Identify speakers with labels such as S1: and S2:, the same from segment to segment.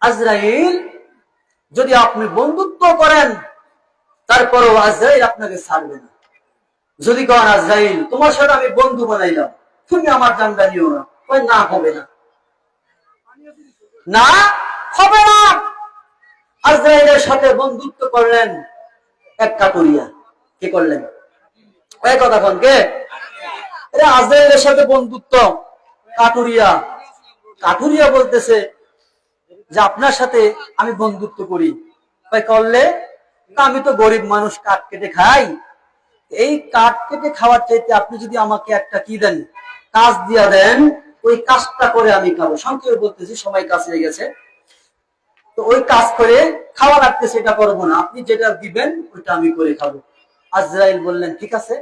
S1: আজরাইল যদি আপনি বন্ধুত্ব করেন তারপরেও আজরাইল আপনাকে ছাড়বে না। যদি কন আজরাইল তোমার সাথে আমি বন্ধু বানাইলাম, তুমি আমার জানটা নিও না, ওই না হবে না, না হবে না। আজরাইলের সাথে বন্ধুত্ব করলেন এক কাটুরিয়া। কি করলেন? ওই কথা কোন কে? আজরাইলের সাথে বন্ধুত্ব কাটুরিয়া। কাটুরিয়া বলতেছে যে আপনার সাথে আমি বন্ধুত্ব করি। করলে আমি তো গরিব মানুষ, কাঠ কেটে খাই। এই কাঠ কেটে খাওয়ার চাইতে আপনি যদি আমাকে একটা কি দেন, কাজ দিয়া দেন, ওই কাজটা করে আমি খাবো। সংক্ষেপে বলতেছি, সময় কাছে হয়ে গেছে। তো ওই কাজ করে খাওয়া লাগতে সেটা করবো না, আপনি যেটা দিবেন ওইটা আমি করে খাবো। আজরাইল বললেন ঠিক আছে,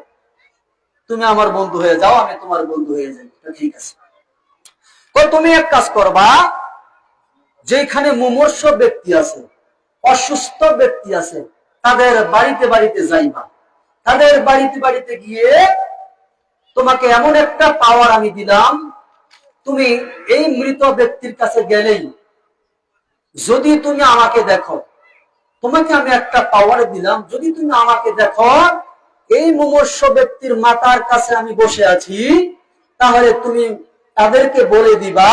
S1: তুমি আমার বন্ধু হয়ে যাও, আমি তোমার বন্ধু হয়ে যাই। ঠিক আছে। তুমি এক কাজ করবা, যেখানে মুমূর্ষ ব্যক্তি আছে, অসুস্থ ব্যক্তি আছে, তাদের বাড়িতে বাড়িতে যাইবা। তাদের বাড়িতে বাড়িতে গিয়ে তোমাকে এমন একটা পাওয়ার আমি দিলাম, তুমি এই মৃত ব্যক্তির কাছে গেলেই যদি তুমি আমাকে দেখো, তোমাকে আমি একটা পাওয়ার দিলাম, যদি তুমি আমাকে দেখো এই মুমূর্ষ ব্যক্তির মাথার কাছে আমি বসে আছি, তাহলে তুমি তাদেরকে বলে দিবা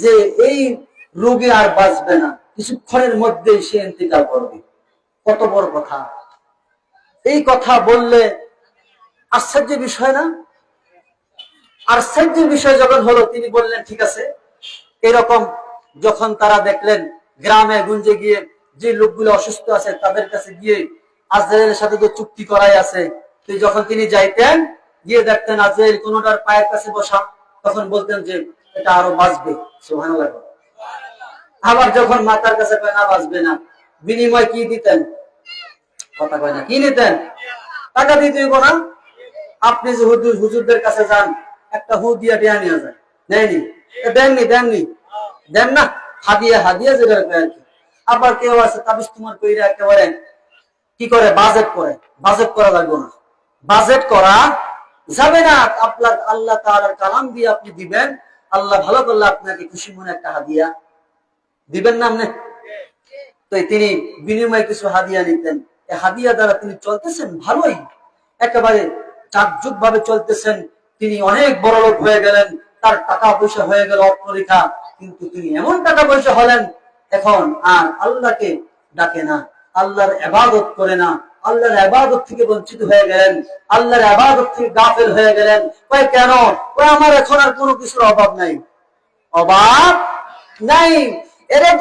S1: যে এই রোগী আর বাঁচবে না, কিছুক্ষণের মধ্যেই সে ইন্তেকাল করবে। কত বড় কথা! এই কথা বললে আশ্চর্যের বিষয় না? আশ্চর্যের বিষয় যখন হলো, তিনি বললেন ঠিক আছে। এরকম যখন তারা দেখলেন গ্রামে গুঞ্জে গিয়ে যে লোকগুলো অসুস্থ আছে তাদের কাছে গিয়ে আজরাইলের সাথে তো চুক্তি করাই আছে, যখন তিনি যাইতেন গিয়ে দেখতেন আজরাইল কোনটার পায়ের কাছে বসা, তখন বলতেন যে এটা আরো বাঁচবে। সুবহানাল্লাহ। আবার যখন মাথার কাছে না বাঁচবে না, বিনিময় কি দিতেন? কথা কয় না, কি নিতেন? টাকা দিতে হইব না? আপনি যে হুজুরদের কাছে যান, একটা হু দিয়া দেয়া নিয়ে যায়, নেয়নি? দেননি দেননি দেন না, হাদিয়া হাদিয়া যেটা আর কি। আবার কেউ আছে তাবিজ তোমার কইরা একেবারে কি করে, বাজেট করে। বাজেট করা লাগবে না, বাজেট করা যাবে না। আপনার আল্লাহ তাআলার কালাম দিয়ে আপনি দিবেন, আল্লাহ ভালো করলে আপনাকে খুশি মনে একটা হাদিয়া দিবেন না আপনি? তো তিনি বিনিময়ে কিছু হাদিয়া নিতেন। এই হাদিয়া দ্বারা তিনি চলতেছেন ভালোই, একেবারে চাকজুক ভাবে চলতেছেন। তিনি অনেক বড় লোক হয়ে গেলেন, তার টাকা পয়সা হয়ে গেল অপরিখা। কিন্তু তিনি এমন টাকা পয়সা হলেন, এখন আর আল্লাহকে ডাকে না, আল্লাহর ইবাদত করে না, আল্লাহর ইবাদত থেকে বঞ্চিত হয়ে গেলেন, আল্লাহর ইবাদত থেকে গাফিল হয়ে গেলেন। কেন? আমার এখন আর কোনো কিছুর অভাব নাই, অভাব নাই। এরা